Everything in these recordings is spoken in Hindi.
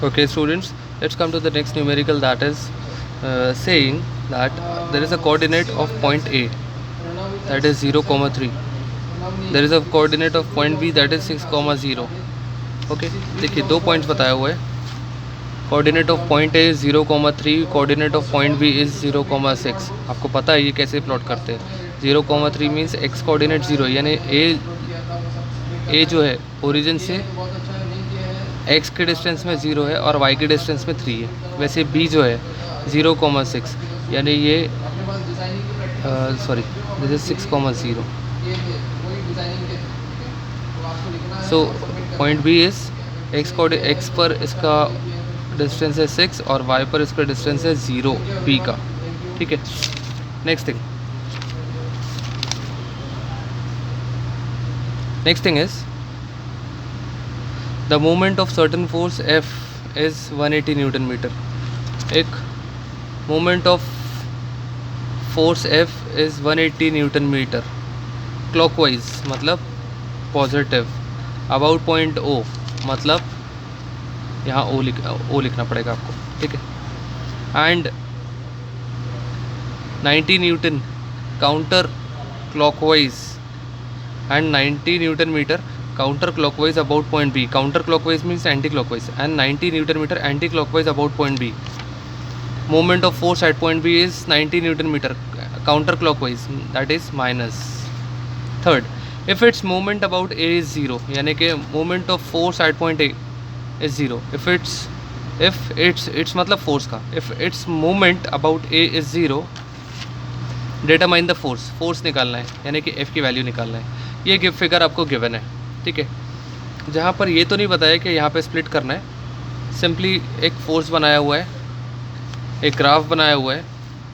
Okay, students, let's come to the next numerical, that is saying that there is a coordinate of point A, that is 0, 3. There is a coordinate of point B, that is 6, 0. Okay, देखिए दो पॉइंट्स बताया हुआ है. Coordinate of point A is 0,3, coordinate of point B is 0,6. आपको पता है ये कैसे प्लॉट करते हैं. 0,3 मीन्स एक्स कोऑर्डिनेट 0, यानी ए जो है ओरिजिन से एक्स के डिस्टेंस में 0 है और वाई के डिस्टेंस में 3 है. वैसे बी जो है 0,6, यानी ये sorry this is 6,0. So point B is X पर इसका डिस्टेंस है 6 और वाई पर इसका डिस्टेंस है 0 बी का. ठीक है, next thing is the moment of certain force F is 180 newton metre. एक moment of force F is 180 newton metre clockwise, मतलब पॉजिटिव, अबाउट पॉइंट O, मतलब यहाँ ओ लिखना पड़ेगा आपको. ठीक है, and 90 newton counter clockwise and 90 newton metre counter clockwise about point B. Counter clockwise means anti clockwise, and 90 newton metre anti clockwise about point B. Moment of force at point B is 90 newton metre counter clockwise, that is minus. Third, if it's moment about A is 0, यानी कि moment of force at point A is 0. If it's मतलब फोर्स का. If it's moment about A is 0, determine the force निकालना है, यानी कि एफ की वैल्यू निकालना है. ये गिव फिगर आपको गिवन है. ठीक है, जहाँ पर ये तो नहीं बताया कि यहाँ पे स्प्लिट करना है. सिंपली एक फोर्स बनाया हुआ है, एक ग्राफ बनाया हुआ है,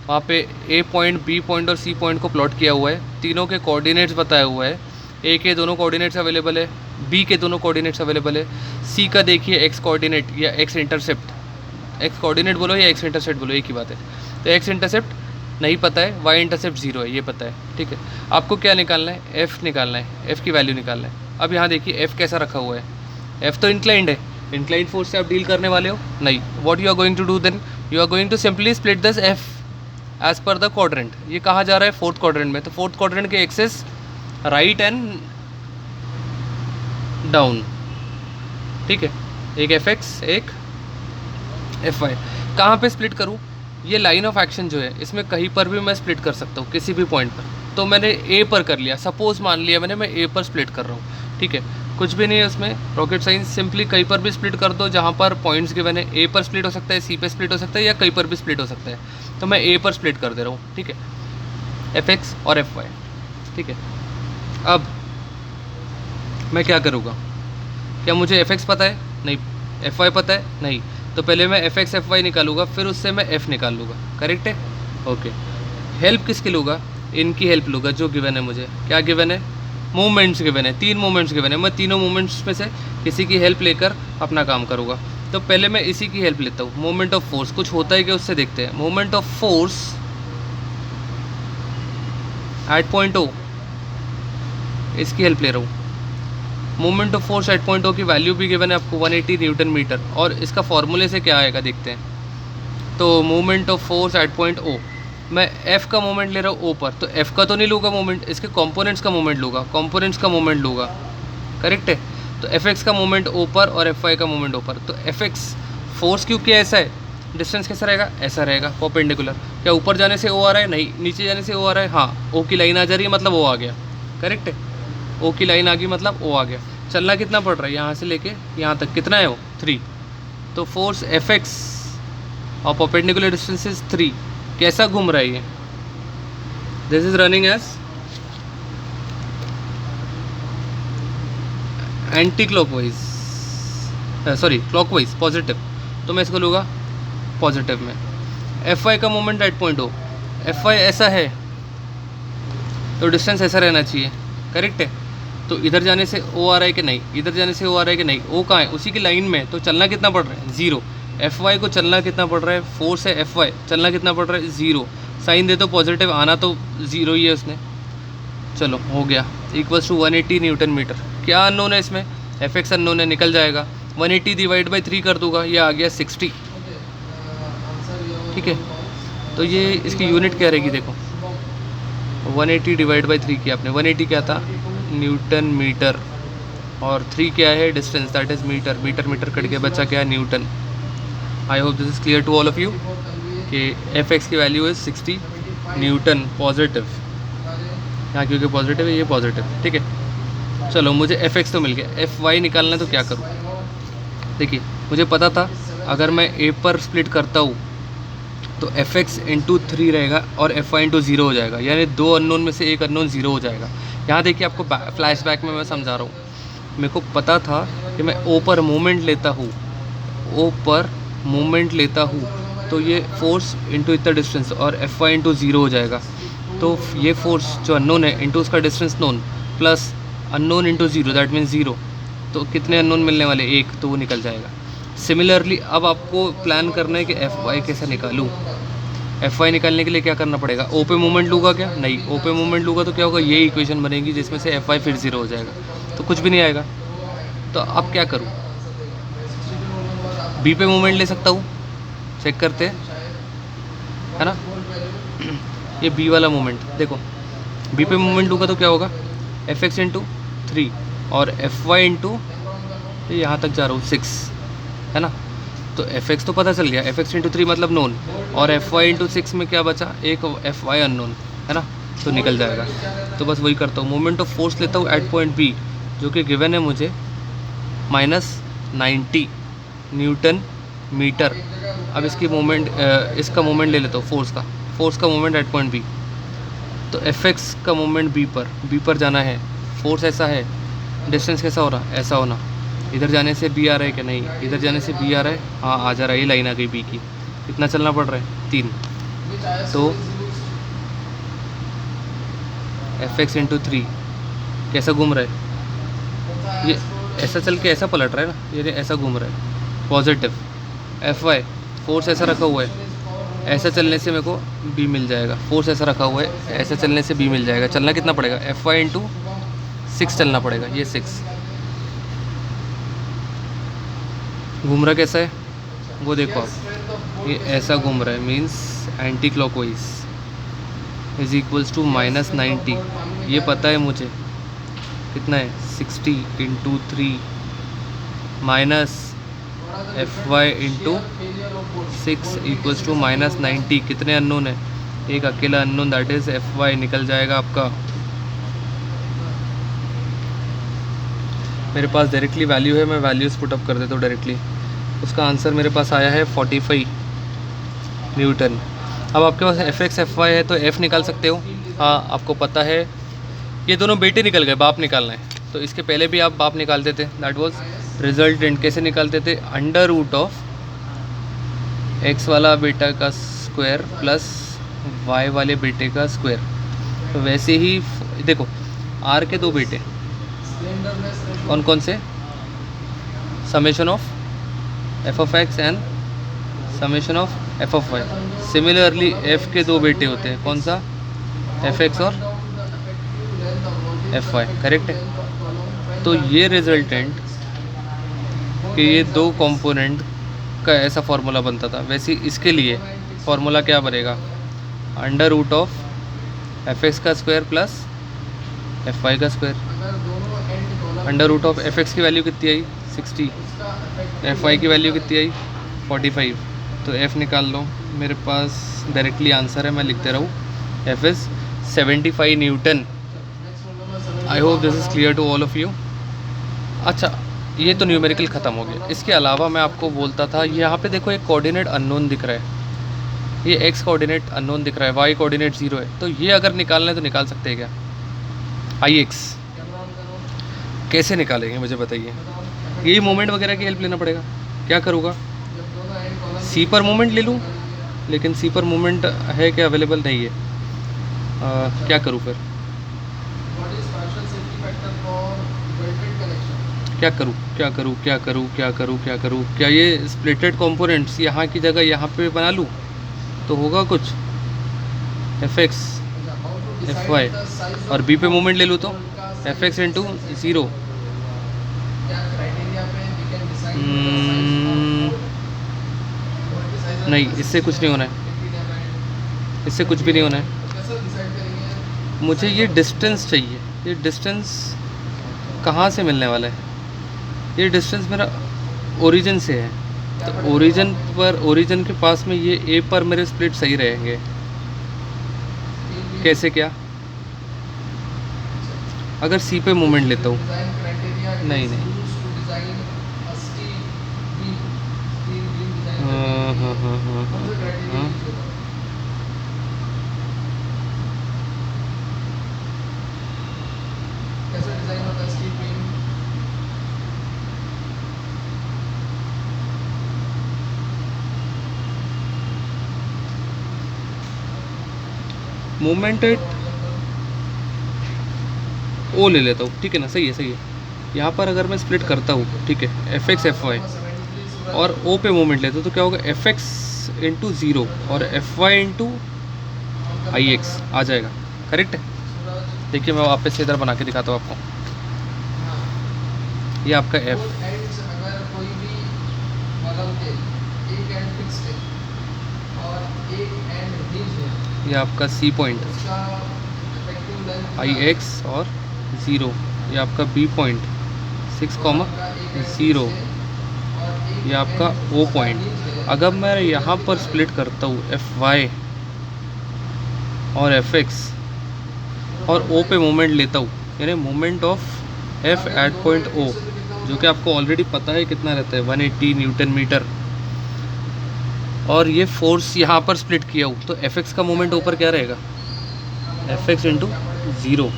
वहाँ पे ए पॉइंट, बी पॉइंट और सी पॉइंट को प्लॉट किया हुआ है. तीनों के कोऑर्डिनेट्स बताया हुआ है. ए के दोनों कोऑर्डिनेट्स अवेलेबल है, बी के दोनों कोऑर्डिनेट्स अवेलेबल है, सी का देखिए एक्स कोऑर्डिनेट या एक्स इंटरसेप्ट, एक्स कोऑर्डिनेट बोलो या एक्स इंटरसेप्ट बोलो, एक ही बात है. तो एक्स इंटरसेप्ट नहीं पता है, वाई इंटरसेप्ट 0 है, ये पता है. ठीक है, आपको क्या निकालना है, एफ़ निकालना है, एफ़ की वैल्यू निकालना है. अब यहाँ देखिए एफ़ कैसा रखा हुआ है. एफ़ तो इंक्लाइंड है, इंक्लाइंड फोर्स से आप डील करने वाले हो नहीं. What you are going to do then, you are going to simply split this F as per the quadrant. ये कहाँ जा रहा है, फोर्थ क्वाड्रेंट में. तो फोर्थ क्वाड्रेंट के एक्सेस राइट एंड डाउन. ठीक है, एक एफ एक्स एक एफ वाई. कहाँ पे स्प्लिट करूँ, ये लाइन ऑफ एक्शन जो है इसमें कहीं पर भी मैं स्प्लिट कर सकता हूँ, किसी भी पॉइंट पर. तो मैंने ए पर कर लिया, सपोज मान लिया मैंने, मैं ए पर स्प्लिट कर रहा हूँ. ठीक है, कुछ भी नहीं है उसमें रॉकेट साइंस. सिंपली कहीं पर भी स्प्लिट कर दो जहाँ पर पॉइंट्स गिवन है. ए पर स्प्लिट हो सकता है, सी पे स्प्लिट हो सकता है, या कहीं पर भी स्प्लिट हो सकता है. तो मैं ए पर स्प्लिट कर दे रहा हूँ. ठीक है, एफ एक्स और एफ वाई. ठीक है, अब मैं क्या करूँगा, क्या मुझे एफ एक्स पता है, नहीं. एफ वाई पता है, नहीं. तो पहले मैं एफ एक्स एफ वाई निकालूंगा, फिर उससे मैं एफ़ निकाल लूँगा. करेक्ट है, ओके. हेल्प किसकी लूँगा, इनकी हेल्प लूँगा जो गिवन है मुझे. क्या गिवन है, मूवमेंट्स गिवन है, 3 मूवमेंट्स गिवन है. मैं तीनों मूवमेंट्स में से किसी की हेल्प लेकर अपना काम करूँगा. तो पहले मैं इसी की हेल्प लेता हूँ. मोमेंट ऑफ फोर्स कुछ होता है कि उससे देखते हैं. Moment of force at point O, इसकी हेल्प ले रहा हूँ. Moment of force at point O की वैल्यू भी गिवन है आपको 180 न्यूटन मीटर. और इसका फॉर्मूले से क्या आएगा देखते हैं. तो moment of force at point O, मैं एफ़ का मोमेंट ले रहा हूँ ओ पर. तो एफ़ का तो नहीं लूँगा मोमेंट, इसके कंपोनेंट्स का मोमेंट लूँगा, कंपोनेंट्स का मोमेंट लूँगा. करेक्ट है. तो एफ एक्स का मोमेंट ओ पर और एफ वाई का मोमेंट ओ पर. तो एफ एक्स फोर्स क्योंकि ऐसा है, डिस्टेंस कैसा रहेगा, ऐसा रहेगा परपेंडिकुलर. क्या ऊपर जाने से ओ आ रहा है, नहीं. नीचे जाने से ओ आ रहा है, हाँ. ओ की लाइन आ जा रही है मतलब ओ आ गया. करेक्ट है, ओ की लाइन आ गई मतलब ओ आ गया. चलना कितना पड़ रहा है, यहाँ से लेके यहाँ तक कितना है, वो 3. तो फोर्स एफ एक्स और परपेंडिकुलर डिस्टेंस इज 3. कैसा घूम रहा है ये, this is running as anti clockwise, sorry clockwise, positive. तो मैं इसको लूँगा पॉजिटिव में. एफ वाई का moment at point O, F Y ऐसा है तो डिस्टेंस ऐसा रहना चाहिए. करेक्ट है. तो इधर जाने से ओ आ रहा है कि नहीं, इधर जाने से ओ आ रहा है कि नहीं. ओ कहाँ है, उसी की लाइन में. तो चलना कितना पड़ रहा है, 0. एफ वाई को चलना कितना पड़ रहा है, फोर्स है एफ वाई, चलना कितना पड़ रहा है, 0. साइन दे तो पॉजिटिव, आना तो 0 ही है उसने. चलो हो गया, इक्वल्स टू 180 न्यूटन मीटर. क्या अननोन है इसमें, एफ एक्स अननोन है, निकल जाएगा. 180 डिवाइड बाई 3 कर दूंगा, ये आ गया 60। ठीक है, तो ये इसकी यूनिट क्या रहेगी देखो, 180 डिवाइड बाई 3 किया आपने, 180 क्या था न्यूटन मीटर, और 3 क्या है distance, that is metre, metre metre cut के बचा क्या newton. I hope this is clear to all of you कि एफ एक्स की वैल्यू इज़ 60 न्यूटन पॉजिटिव, यहाँ क्योंकि पॉजिटिव है ये पॉजिटिव। ठीक है, चलो मुझे एफ एक्स तो मिल गया, एफ वाई निकालना है तो क्या करूँ। देखिए मुझे पता था अगर मैं ए पर स्प्लिट करता हूँ तो एफ एक्स इंटू 3 रहेगा और एफ वाई इंटू 0 हो जाएगा, यानी दो अननोन में से एक अननोन 0 हो जाएगा। यहाँ देखिए आपको फ्लैशबैक में मैं समझा रहा हूँ, मेरे को पता था कि मैं ओ पर मोमेंट लेता हूँ, ओ पर मोमेंट लेता हूँ तो ये फोर्स इंटू इतना डिस्टेंस और एफ वाई इंटू 0 हो जाएगा। तो ये फोर्स जो अननोन है इंटू उसका distance known plus unknown into 0 that means 0, तो कितने अननोन मिलने वाले, एक, तो वो निकल जाएगा। सिमिलरली अब आपको प्लान करना है कि एफ वाई कैसे निकालूँ। एफ वाई निकालने के लिए क्या करना पड़ेगा, ओ पे मोमेंट लूँगा क्या, नहीं, ओ पे मोमेंट लूँगा तो क्या होगा, ये इक्वेशन बनेगी जिसमें से एफ वाई फिर 0 हो जाएगा, तो कुछ भी नहीं आएगा। तो अब क्या करूँ, बी पे मोमेंट ले सकता हूँ, चेक करते हैं, है ना। ये बी वाला मोमेंट देखो, बी पे मोमेंट लूँगा तो क्या होगा, एफ एक्स इंटू 3 और एफ वाई इंटू यहाँ तक जा रहा हूँ 6, है ना। तो एफ एक्स तो पता चल गया, एफ एक्स इंटू 3 मतलब नोन, और एफ वाई इंटू 6 में क्या बचा, एक एफ वाई अननोन, है ना, तो निकल जाएगा। तो बस वही करता हूँ, मोमेंट ऑफ फोर्स लेता हूँ एट पॉइंट बी जो कि गिवन है मुझे -90 न्यूटन मीटर। अब इसकी मोमेंट इसका मोमेंट ले लेता हूँ, फोर्स का मोमेंट एट पॉइंट बी। तो एफ एक्स का मोमेंट बी पर जाना है, फोर्स ऐसा है, डिस्टेंस कैसा हो रहा, ऐसा होना, इधर जाने से बी आ रहा है क्या, नहीं, इधर जाने से बी आ रहा है, हाँ आ जा रहा है, ये लाइन आ गई बी की। कितना चलना पड़ रहा है, 3, तो एफ एक्स इंटू 3 कैसा घूम रहा है, ये ऐसा चल के ऐसा पलट रहा है ना, ये ऐसा घूम रहा है पॉजिटिव। एफ वाई फोर्स ऐसा रखा हुआ है, ऐसा चलने से मेरे को बी मिल जाएगा, फोर्स ऐसा रखा हुआ है, ऐसा चलने से बी मिल जाएगा। चलना कितना पड़ेगा, एफ वाई इंटू 6 चलना पड़ेगा, ये 6 घूम रहा कैसा है वो देखो आप, ये ऐसा घूम रहा है, means anti clockwise is equals to -90। ये पता है मुझे कितना है, 60 into 3 minus F Y into 6 equals to -90। कितने अननोन है, एक अकेला unknown that is F Y निकल जाएगा आपका। मेरे पास डायरेक्टली वैल्यू है, मैं वैल्यूज़ पुटअप कर देता हूँ डायरेक्टली। उसका आंसर मेरे पास आया है 45 न्यूटन। अब आपके पास एफ एक्स एफ वाई है तो एफ़ निकाल सकते हो, हाँ आपको पता है। ये दोनों बेटे निकल गए, बाप निकालना है, तो इसके पहले भी आप बाप निकालते थे, दैट वाज रिजल्टेंट। कैसे निकालते थे, अंडर रूट ऑफ एक्स वाला बेटा का स्क्वायर प्लस वाई वाले बेटे का स्क्वायर। तो वैसे ही देखो आर के दो बेटे कौन कौन से, summation of F of X and summation of F of Y. Similarly F के दो बेटे होते हैं, कौन सा, एफ एक्स और एफ वाई, करेक्ट है। तो ये रिजल्टेंट कि ये दो कंपोनेंट का ऐसा फार्मूला बनता था, वैसे इसके लिए फार्मूला क्या बनेगा, under root of F X का स्क्वायर प्लस एफ वाई का square. Under root of F X की वैल्यू कितनी आई, 60, एफ वाई की वैल्यू कितनी आई, 45। तो एफ निकाल लो, मेरे पास डायरेक्टली आंसर है, मैं लिखते रहूँ, F is 75 newton. I hope this is clear to all of you. अच्छा, ये तो न्यूमेरिकल ख़त्म हो गया। इसके अलावा मैं आपको बोलता था, यहाँ पे देखो एक कोऑर्डिनेट अननोन दिख रहा है, ये एक्स कोऑर्डिनेट अननोन दिख रहा है, वाई कोऑर्डिनेट 0 है, तो ये अगर निकालना है तो निकाल सकते हैं क्या, आई एक्स कैसे निकालेंगे मुझे बताइए। यही मोमेंट वगैरह की हेल्प लेना पड़ेगा। क्या करूँगा, सी पर मोमेंट ले लूँ, लेकिन सी पर मोमेंट है क्या, अवेलेबल नहीं है। क्या करूँ फिर, क्या करूँ क्या करूँ क्या करूँ क्या करूँ क्या करूँ, क्या ये स्प्लिटेड कंपोनेंट्स यहाँ की जगह यहाँ पे बना लूँ तो होगा कुछ, एफ एक्स एफ वाई और बी पे मोमेंट ले लूँ तो एफ एक्स इंटू 0 नहीं, इससे कुछ नहीं होना है, इससे कुछ भी नहीं होना है। मुझे ये डिस्टेंस चाहिए। ये डिस्टेंस कहाँ से मिलने वाला है? ये डिस्टेंस मेरा ओरिजिन से है, तो ओरिजिन पर, ओरिजिन के पास में ये ए पर मेरे स्प्लिट सही रहेंगे। कैसे क्या? अगर सी पे मोमेंट लेता हूँ, नहीं नहीं, हाँ हाँ हाँ हाँ हाँ, मोमेंट एट ओ ले लेता हूँ, ठीक है ना? सही है, सही है। यहाँ पर अगर मैं स्प्लिट करता हूँ, ठीक है, एफ एक्स एफ वाई, और ओ पे मोमेंट लेता हूँ, तो क्या होगा? एफ एक्स इंटू ज़ीरो और एफ वाई इंटू आई एक्स आ जाएगा। करेक्ट है? देखिए मैं वापस से इधर बना के दिखाता हूँ आपको। ये आपका एफ, ये आपका सी पॉइंट, आई एक्स और ज़ीरो, ये आपका बी पॉइंट 6,0, ये आपका ओ पॉइंट। अगर मैं यहाँ पर स्प्लिट करता हूँ एफ वाई और एफ एक्स और ओ पे मोमेंट लेता हूँ, यानी moment of F at point O, जो कि आपको ऑलरेडी पता है कितना रहता है, 180 न्यूटन मीटर, और ये फोर्स यहाँ पर स्प्लिट किया हूँ, तो एफ एक्स का मोमेंट ऊपर क्या रहेगा? एफ एक्स इंटू ज़ीरो,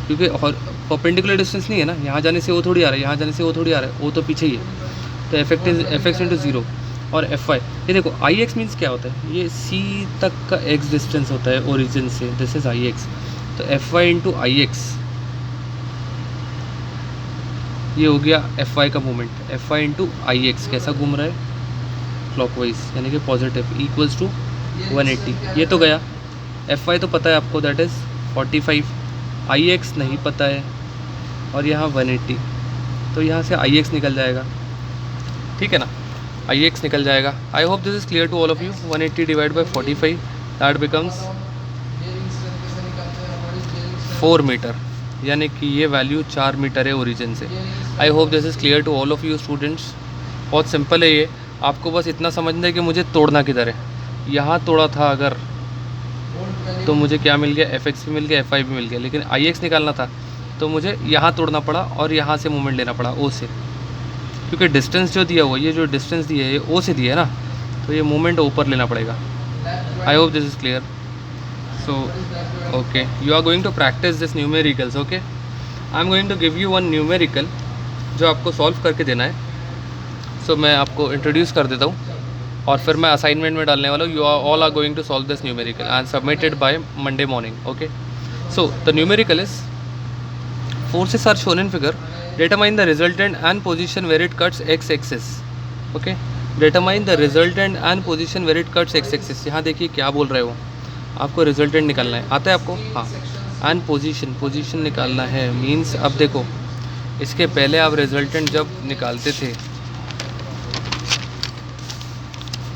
क्योंकि परपेंडिकुलर डिस्टेंस नहीं है ना, यहाँ जाने से वो थोड़ी आ रहा है, यहाँ जाने से वो थोड़ी आ रहा है, वो तो पीछे ही है। तो एफ एक्स इंटू ज़ीरो और एफ वाई, ये देखो आई एक्स मीन्स क्या होता है? ये सी तक का एक्स डिस्टेंस होता है ओरिजिन से, दिस इज़ आई एक्स। तो एफ वाई इंटू आई एक्स, ये हो गया एफ वाई का मोमेंट। एफ वाई इंटू आई एक्स कैसा घूम रहा है? क्लॉकवाइज, यानी कि पॉजिटिव, इक्वल्स टू 180। ये तो गया। एफ वाई तो पता है आपको, दैट इज़ 45। आई एक्स नहीं पता है, और यहाँ 180, तो यहाँ से आई एक्स निकल जाएगा, ठीक है ना? आई एक्स निकल जाएगा। I hope this is clear to all of you. 180 divide by 45, that becomes 4 metre, यानी कि ये वैल्यू 4 मीटर है ओरिजिन से। I hope this is clear to all of you students. बहुत सिंपल है ये, आपको बस इतना समझना है कि मुझे तोड़ना किधर है। यहाँ तोड़ा था अगर, तो मुझे क्या मिल गया? एफ एक्स भी मिल गया, एफ आई भी मिल गया, लेकिन आई एक्स निकालना था तो मुझे यहाँ तोड़ना पड़ा और यहाँ से मूवमेंट लेना पड़ा ओ से, क्योंकि डिस्टेंस जो दिया हुआ, ये जो डिस्टेंस दिया है ये ओ से दिया है ना, तो ये मूवमेंट ऊपर लेना पड़ेगा। I hope this is clear. So okay, you are going to practice this numericals. Okay, I am going to give you one numerical जो आपको सॉल्व करके देना है। सो मैं आपको इंट्रोड्यूस कर देता हूँ और फिर मैं असाइनमेंट में डालने वाला हूँ। You are all are going to solve this numerical and submitted by Monday morning. Okay, so the numerical is forces are shown in figure. Determine the resultant and position where it cuts x axis. Okay, determine the resultant and position where it cuts x axis. यहाँ देखिए क्या बोल रहे हो, आपको रिजल्टेंट निकालना है, आता है आपको? हाँ। एंड पोजीशन, पोजीशन निकालना है मींस, अब देखो इसके पहले आप रिजल्टेंट जब निकालते थे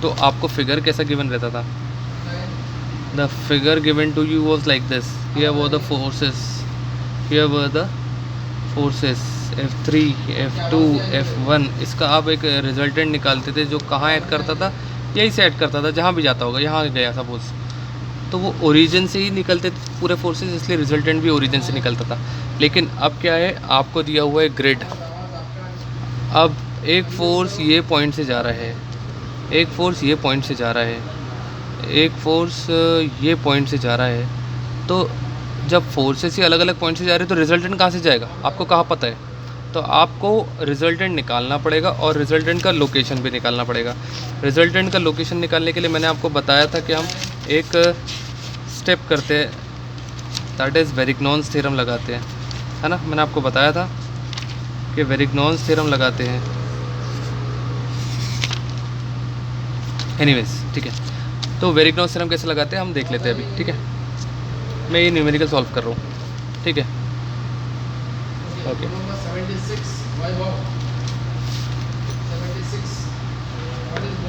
तो आपको फिगर कैसा गिवन रहता था? The figure given to you was like this. Here were the forces, here were the forces F3, F2, F1। इसका आप एक रिजल्टेंट निकालते थे जो कहाँ ऐड करता था? यही से ऐड करता था, जहाँ भी जाता होगा, यहाँ गया सपोज, तो वो ओरिजिन से ही निकलते थे पूरे फोर्सेस, इसलिए रिजल्टेंट भी ओरिजिन से निकलता था। लेकिन अब क्या है, आपको दिया हुआ है ग्रिड। अब एक फोर्स ये पॉइंट से जा रहा है, एक फोर्स ये पॉइंट से जा रहा है, एक फोर्स ये पॉइंट से जा रहा है, तो जब फोर्सेस ही अलग अलग पॉइंट से जा रहे हैं तो रिजल्टेंट कहाँ से जाएगा? आपको कहाँ पता है? तो आपको रिजल्टेंट निकालना पड़ेगा और रिजल्टेंट का लोकेशन भी निकालना पड़ेगा। रिजल्टेंट का लोकेशन निकालने के लिए मैंने आपको बताया था कि हम एक स्टेप करते हैं, दैट इज़ वेरिग्नॉन्स थ्योरम लगाते हैं, है ना? मैंने आपको बताया था कि वेरिग्नॉन्स थ्योरम लगाते हैं। एनीवेज, ठीक है, तो वेरिग्नॉन्स थ्योरम कैसे लगाते हैं हम देख लेते हैं अभी, ठीक है? मैं ये न्यूमेरिकल सॉल्व कर रहा हूँ, ठीक है? ओके,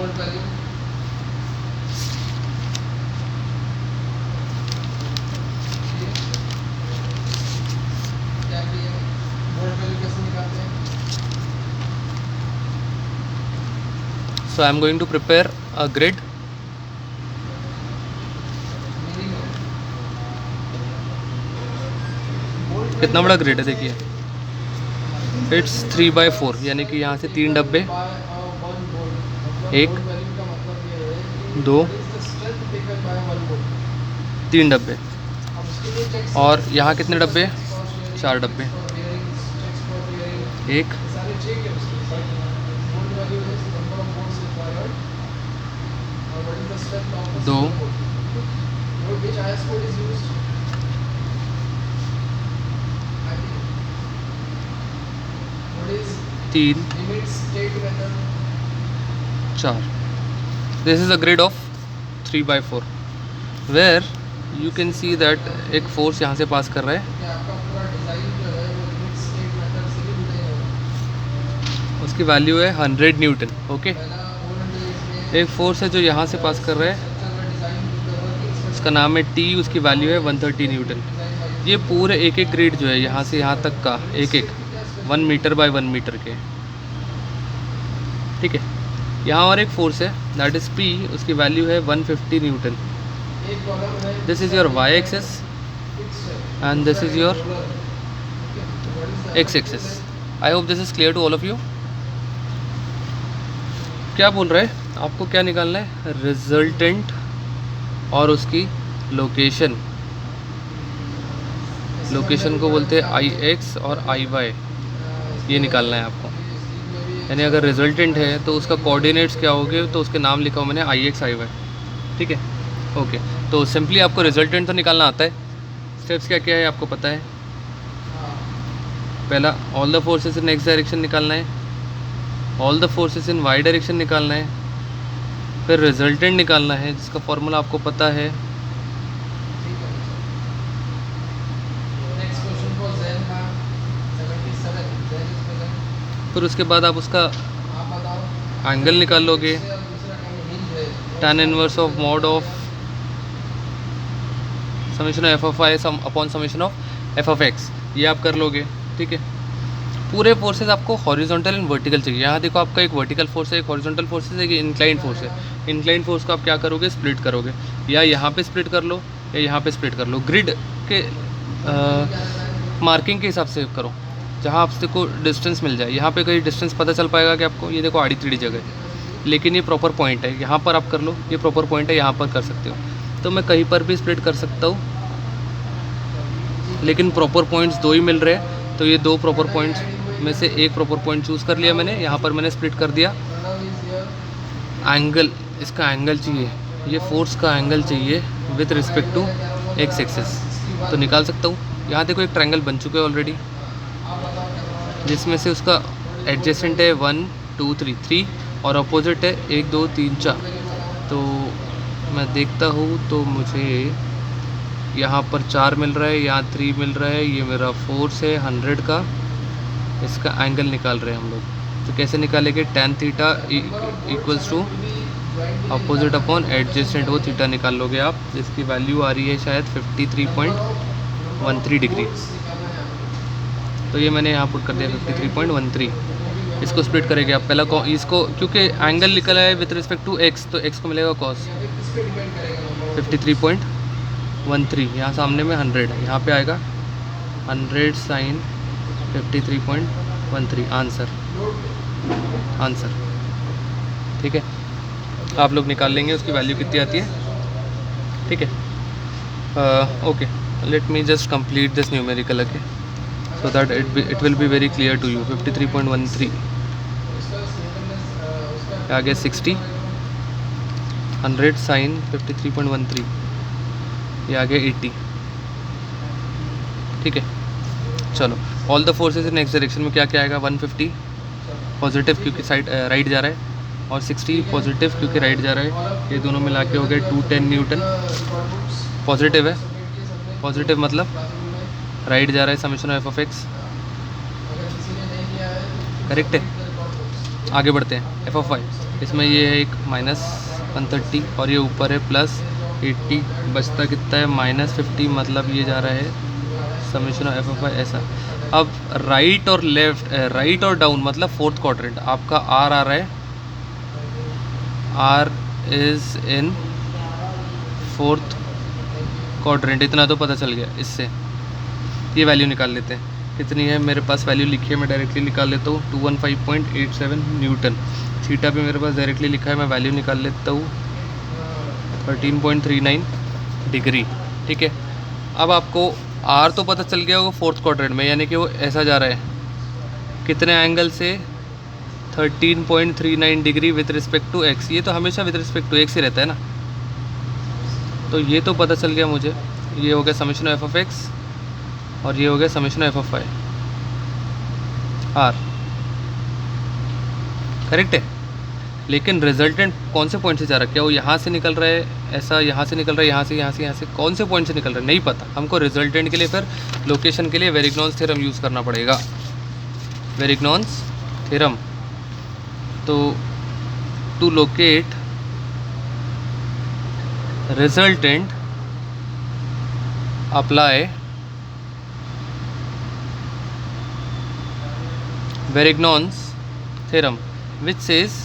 वोल्ट वैल्यू क्या किया, वोल्ट वैल्यू कैसे निकालते हैं? So I am going to prepare a grid. कितना बड़ा ग्रिड है देखिए, इट्स 3/4, यानी कि यहाँ से 3 डब्बे, 1 2 3 डब्बे, और यहाँ कितने डब्बे, 4 डब्बे, 1 2 3 4. This is a grid of 3/4 where you can see that एक फोर्स यहाँ से पास कर रहा है, उसकी वैल्यू है 100 न्यूटन. ओके, एक फोर्स है जो यहाँ से पास कर रहा है, उसका नाम है टी, उसकी वैल्यू है 130 न्यूटन. ये पूरे एक एक ग्रिड जो है यहाँ से यहाँ तक का एक एक 1 मीटर बाय 1 मीटर के, ठीक है. यहाँ और एक फोर्स है दैट इज़ पी, उसकी वैल्यू है 150 newton. This is your Y axis and this is your X axis. I hope this is clear to all of you. क्या बोल रहे हैं आपको, क्या निकालना है, रिजल्टेंट और उसकी लोकेशन. लोकेशन को बोलते हैं आई एक्स और आई वाई, ये निकालना है आपको. यानी अगर रिजल्टेंट है तो उसका कोऑर्डिनेट्स क्या होंगे, तो उसके नाम लिखा हुआ मैंने आई एक्स आई वाई, ठीक है. ओके, तो सिंपली आपको रिजल्टेंट तो निकालना आता है. स्टेप्स क्या क्या है आपको पता है. पहला, all the forces in X direction निकालना है, all the forces in Y direction निकालना है, फिर रिजल्टेंट निकालना है जिसका फॉर्मूला आपको पता है. फिर उसके बाद आप उसका एंगल निकाल लोगे, tan inverse of mod of summation of F of I upon summation of F of x, ये आप कर लोगे, ठीक है. पूरे फोर्सेस आपको हॉरिजॉन्टल एंड वर्टिकल चाहिए. यहाँ देखो आपका एक वर्टिकल फोर्स है, एक हॉरिजॉन्टल फोर्स है, एक इंक्लाइन फोर्स है. इंक्लाइन फोर्स को आप क्या करोगे, स्प्लिट करोगे, या यहाँ पे स्प्लिट कर लो या यहाँ पे स्प्लिट कर लो. ग्रिड के मार्किंग के हिसाब से करो, जहाँ आपसे को डिस्टेंस मिल जाए. यहाँ पे कहीं डिस्टेंस पता चल पाएगा कि आपको, ये देखो आड़ी टेढ़ी जगह है, लेकिन ये प्रॉपर पॉइंट है, यहाँ पर आप कर लो, ये प्रॉपर पॉइंट है, यहाँ पर कर सकते हो. तो मैं कहीं पर भी स्प्लिट कर सकता हूँ, लेकिन प्रॉपर पॉइंट्स 2 ही मिल रहे हैं, तो ये 2 प्रॉपर पॉइंट्स में से एक प्रॉपर पॉइंट चूज़ कर लिया मैंने. यहाँ पर मैंने स्प्लिट कर दिया. एंगल, इसका एंगल चाहिए, ये फोर्स का एंगल चाहिए with respect to X axis, तो निकाल सकता हूँ. यहाँ देखो एक ट्रायंगल बन चुका है ऑलरेडी, जिसमें से उसका एडजेसेंट है 1 2 3 3 और अपोजिट है 1 2 3 4. तो मैं देखता हूँ तो मुझे यहाँ पर 4 मिल रहा है, यहाँ 3 मिल रहा है, ये मेरा फोर्स है 100 का. इसका एंगल निकाल रहे हैं हम लोग, तो कैसे निकालेंगे, tan theta equals to opposite upon adjacent, वो थीटा निकाल लोगे आप, जिसकी वैल्यू आ रही है शायद 53.13 डिग्री. तो ये मैंने यहाँ पुट कर दिया 53.13. इसको स्प्लिट करेंगे आप. पहला इसको, क्योंकि एंगल निकला है विथ रिस्पेक्ट टू एक्स, तो एक्स को मिलेगा कॉस 53.13. यहाँ सामने में 100 है, यहाँ पे आएगा 100 साइन 53.13. आंसर, ठीक है. आप लोग निकाल लेंगे उसकी वैल्यू कितनी आती है, ठीक है. Okay, let me just complete this numerical, okay, so that it will be very clear to you. 53.13 आगे 60, 100 साइन 53.13, ये आगे 80, ठीक है. चलो, all the forces in X direction में क्या क्या आएगा, 150 पॉजिटिव क्योंकि साइड राइट जा रहा है, और 60 पॉजिटिव क्योंकि राइट जा रहा है. ये दोनों मिला के हो गए 210 न्यूटन. पॉजिटिव है, पॉजिटिव मतलब राइट जा रहा है, summation of F of x, correct है. आगे बढ़ते हैं, एफ ऑफ वाई इसमें ये है एक -130 और ये ऊपर है +80, बचता कितना है -50, मतलब ये जा रहा है समेशन ऑफ FFI ऐसा। अब राइट और लेफ्ट, राइट और डाउन मतलब फोर्थ क्वाड्रेंट, आपका R आ रहा है, R is in fourth quadrant, इतना तो पता चल गया। इससे ये वैल्यू निकाल लेते हैं, कितनी है मेरे पास वैल्यू लिखी है, मैं डायरेक्टली निकाल लेता हूँ 215.87 न्यूटन। थीटा पे मेरे पास डायरेक्टली लिखा है, मैं वैल्यू निकाल लेता हूँ 13.39 डिग्री। ठीक है, अब आपको आर तो पता चल गया होगा फोर्थ क्वाड्रेंट में, यानी कि वो ऐसा जा रहा है कितने एंगल से, 13.39 degree with respect to X. ये तो हमेशा विथ रिस्पेक्ट टू एक्स ही रहता है ना, तो ये तो पता चल गया मुझे। ये हो गया समेशन ऑफ FF और ये हो गया summation of FFI। R correct है, लेकिन रिजल्टेंट कौन से पॉइंट से जा रहा है? क्या वो यहाँ से निकल रहा है, ऐसा यहाँ से निकल रहा है, यहाँ से कौन से पॉइंट से निकल रहा है नहीं पता हमको। रिजल्टेंट के लिए फिर लोकेशन के लिए वेरिग्नॉन्स थ्योरम यूज़ करना पड़ेगा, वेरिग्नॉन्स थ्योरम। तो to locate resultant apply Varignon's theorem which says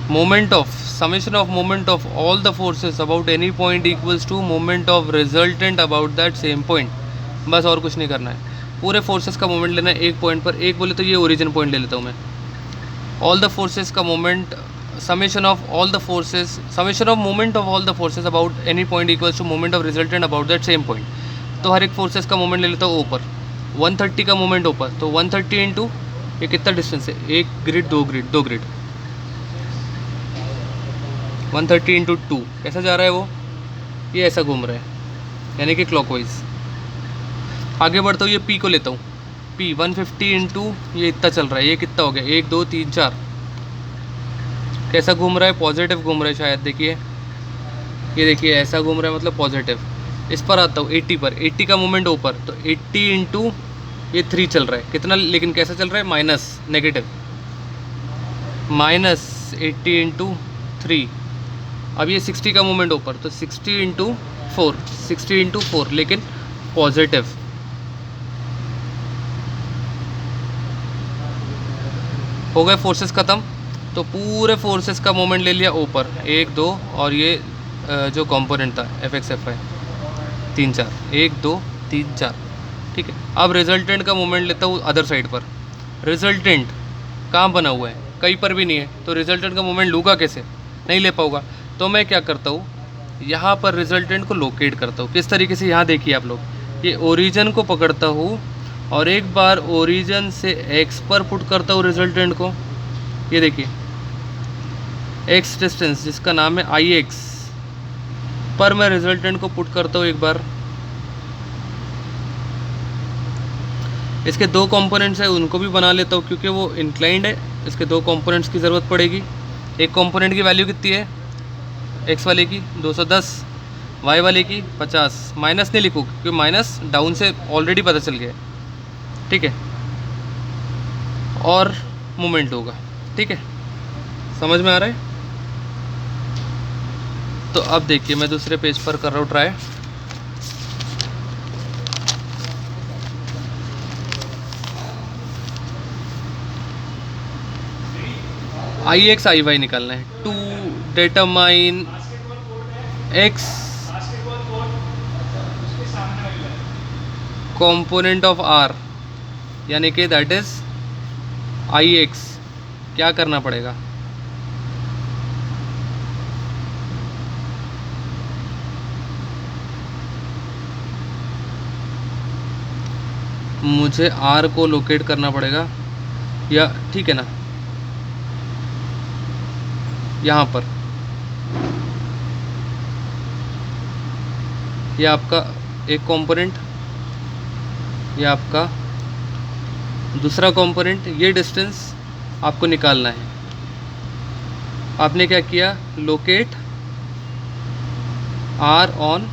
moment of summation of moment of all the forces about any point equals to moment of resultant about that same point। बस और कुछ नहीं करना है, पूरे फोर्सेस का मोमेंट लेना है एक पॉइंट पर। एक बोले तो ये ओरिजिन पॉइंट ले लेता हूँ मैं, ऑल द फोर्सेस का moment, summation of all the forces, summation of moment of all the forces about any point equals to moment of resultant about that same point. तो हर एक फोर्सेस का मोमेंट ले लेता हूँ ऊपर, 130 का मोमेंट ऊपर, तो 130 इंटू ये कितना डिस्टेंस है, एक ग्रिड दो ग्रिड 130 इंटू 2 कैसा जा रहा है वो, ये ऐसा घूम रहा है यानी कि क्लॉकवाइज। आगे बढ़ता हूँ, ये P को लेता हूँ, P 150 इंटू ये इतना चल रहा है, ये कितना हो गया 1 2 3 4, कैसा घूम रहा है, पॉजिटिव घूम रहा है शायद। देखिए ये देखिए ऐसा घूम रहा है मतलब पॉजिटिव। इस पर आता हूँ 80 पर, 80 का मोमेंट ऊपर, तो 80 इंटू ये 3 चल रहा है कितना, लेकिन कैसा चल रहा है माइनस, नेगेटिव, -80 इंटू 3। अब ये 60 का मोमेंट ऊपर, तो 60 इंटू 4, 60 इंटू 4 लेकिन पॉजिटिव। हो गए फोर्सेस ख़त्म, तो पूरे फोर्सेस का मोमेंट ले लिया ऊपर 1 2, और ये जो कंपोनेंट था FXFI 3 4, 1 2 3 4। ठीक है, अब रिजल्टेंट का मोमेंट लेता हूँ अदर साइड पर। रिजल्टेंट कहाँ बना हुआ है, कहीं पर भी नहीं है, तो रिजल्टेंट का मोमेंट लूँगा कैसे, नहीं ले पाऊँगा। तो मैं क्या करता हूँ, यहाँ पर रिजल्टेंट को लोकेट करता हूँ। किस तरीके से, यहाँ देखिए आप लोग, ये ओरिजिन को पकड़ता हूँ और एक बार ओरिजिन से एक्स पर पुट करता हूँ रिजल्टेंट को। ये देखिए एक्स डिस्टेंस जिसका नाम है IX पर मैं रिजल्टेंट को पुट करता हूँ एक बार। इसके 2 कंपोनेंट्स है, उनको भी बना लेता हूँ क्योंकि वो इंक्लाइंड है, इसके 2 कंपोनेंट्स की ज़रूरत पड़ेगी। एक कंपोनेंट की वैल्यू कितनी है, एक्स वाले की 210, वाई वाले की 50। माइनस नहीं लिखूँ क्योंकि माइनस डाउन से ऑलरेडी पता चल गया, ठीक है, और मोमेंट होगा। ठीक है, समझ में आ रहा है? तो अब देखिए मैं दूसरे पेज पर कर रहा हूँ ट्राई। IX IY निकालना है to determine X component of R, यानी कि दैट इज IX। क्या करना पड़ेगा, मुझे R को लोकेट करना पड़ेगा, या ठीक है ना, यहाँ पर ये आपका एक कंपोनेंट, ये आपका दूसरा कंपोनेंट, ये डिस्टेंस आपको निकालना है। आपने क्या किया, locate R on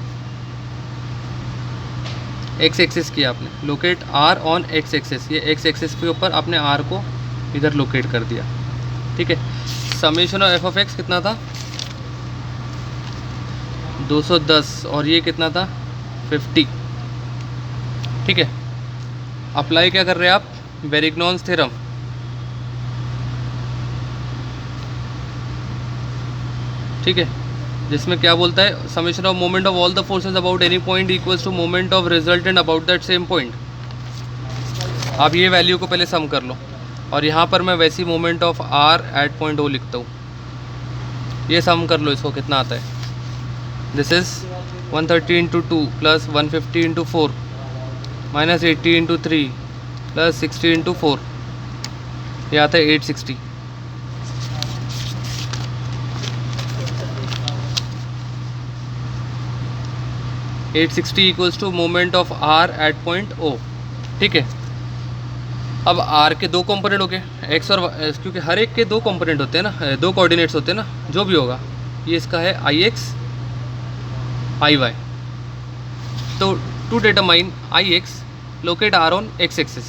X axis किया आपने, locate R on X axis, ये X एक्सिस के ऊपर आपने R को इधर लोकेट कर दिया। ठीक है, summation of F of x कितना था 210 और ये कितना था 50। ठीक है, अप्लाई क्या कर रहे हैं आप, वेरिग्नॉन्स थ्योरम। ठीक है, जिसमें क्या बोलता है, summation of moment of all the forces about any point equals to moment of resultant about that same point. आप ये वैल्यू को पहले सम कर लो, और यहाँ पर मैं वैसी moment of R at point O लिखता हूँ। ये सम कर लो, इसको कितना आता है, this is 130 into 2 plus 150 into 4 minus 80 into 3 plus 60 into 4, ये आता है 860। Equals to moment of R at point O. ठीक है, अब आर के दो कंपोनेंट हो गए, एक्स और क्योंकि हर एक के दो कंपोनेंट होते हैं ना, दो कोऑर्डिनेट्स होते हैं ना, जो भी होगा। ये इसका है आई एक्स आई वाई। तो to determine I X locate R on X axis,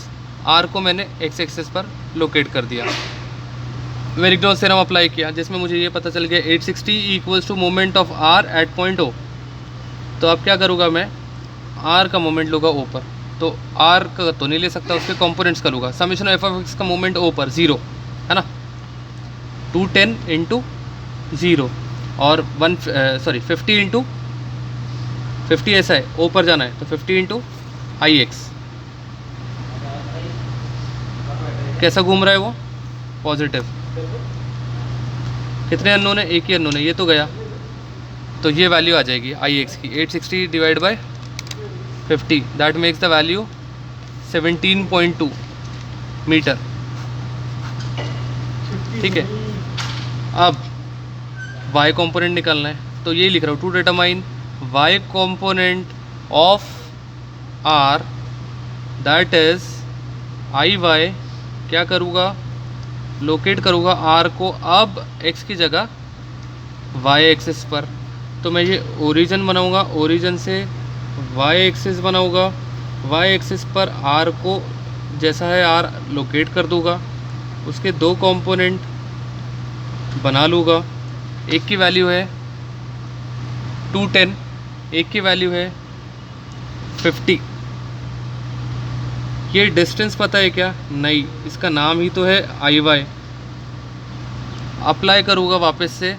R को मैंने एक्स एक्सिस पर लोकेट कर दिया, वेरिग्नॉन्स थ्योरम अप्लाई किया, जिसमें मुझे ये पता चल गया 860 equals to moment of R at point O. तो अब क्या करूँगा मैं, आर का मोमेंट लूँगा ओ पर, तो आर का तो नहीं ले सकता, उसके कंपोनेंट्स का लूँगा। Summation of F of x का मोमेंट ओ पर 0 है ना, 210 इंटू 0 और 50 इंटू 50 ऐसा है, ओ पर जाना है तो 50 इंटू आई एक्स। कैसा घूम रहा है वो, पॉजिटिव। कितने अननोन है, एक ही अननोन है, ये तो गया। तो ये वैल्यू आ जाएगी आई एक्स की 860 divide by 50, that makes the value 17.2 metre. ठीक है, अब y कंपोनेंट निकालना है, तो यही लिख रहा हूँ, to determine y component of r that is I Y. क्या करूँगा, लोकेट करूँगा r को अब x की जगह y एक्सिस पर। तो मैं ये ओरिजिन बनाऊँगा, ओरिजिन से y एक्सिस बनाऊँगा, y एक्सिस पर r को जैसा है r लोकेट कर दूँगा, उसके दो कंपोनेंट बना लूँगा। एक की वैल्यू है 210, एक की वैल्यू है 50। ये डिस्टेंस पता है क्या, नहीं, इसका नाम ही तो है आई वाई। अप्लाई करूँगा वापस से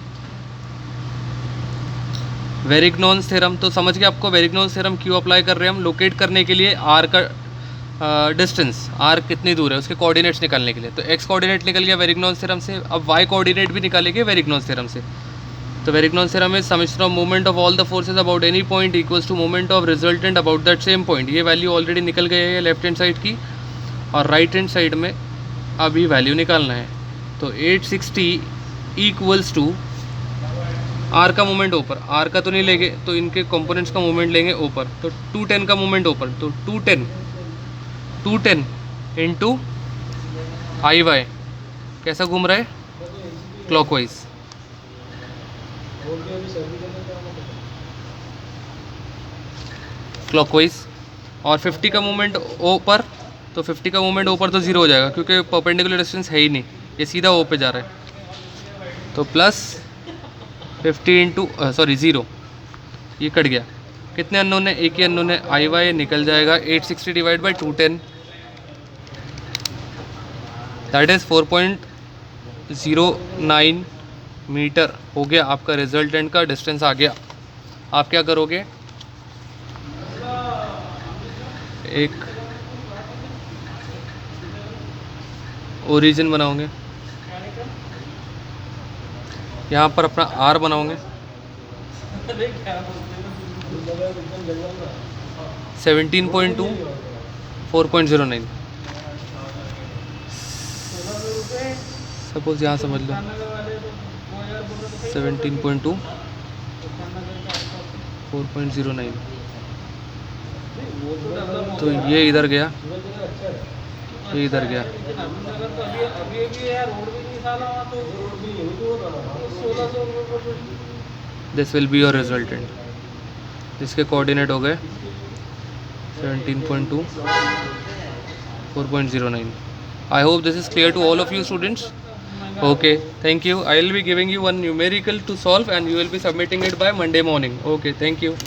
वेरिग्नॉन्स थ्योरम। तो समझ गए आपको वेरिग्नॉन्स थ्योरम क्यों अप्लाई कर रहे हैं हम, लोकेट करने के लिए आर का डिस्टेंस, आर कितनी दूर है उसके कोऑर्डिनेट्स निकालने के लिए। तो एक्स कोऑर्डिनेट निकल गया वेरिग्नॉन्स थ्योरम से, अब वाई कोऑर्डिनेट भी निकालेंगे वेरिग्नॉन्स थ्योरम से। तो Varignon's theorem is summation of moment of all the forces about any point equals to moment of resultant about that same point. ये वैल्यू ऑलरेडी निकल गई है लेफ्ट हैंड साइड की, और राइट हैंड साइड में अभी वैल्यू निकालना है। तो 860 इक्वल्स टू आर का मोमेंट ऊपर, आर का तो नहीं लेंगे, तो इनके कंपोनेंट्स का मोमेंट लेंगे ऊपर। तो 210 का मोमेंट ऊपर, तो 210 इंटू आई वाई। कैसा घूम रहा है, क्लॉकवाइज। क्लॉकवाइज। और 50 का मूवमेंट ऊपर, तो 50 का मूवमेंट ऊपर तो 0 हो जाएगा क्योंकि परपेंडिकुलर डिस्टेंस है ही नहीं, ये सीधा ओ पे जा रहा है। तो प्लस 50 इंटू 0, ये कट गया। कितने अननोन है, एक ही अननोन है आई वाई, निकल जाएगा 860 divide by 210, that is 4.09 metre हो गया। आपका रिजल्टेंट का डिस्टेंस आ गया। आप क्या करोगे, एक ओरिजिन बनाओगे, यहाँ पर अपना आर बनाओगे, 17.2 4.09, सपोज यहाँ समझ लो 17.2 4.09। तो ये इधर गया, ये इधर गया। This will be your resultant, जिसके कोऑर्डिनेट हो गए 17.2 4.09। I hope this is clear to all of you students. Okay, thank you. I will be giving you one numerical to solve and you will be submitting it by Monday morning. Okay, thank you.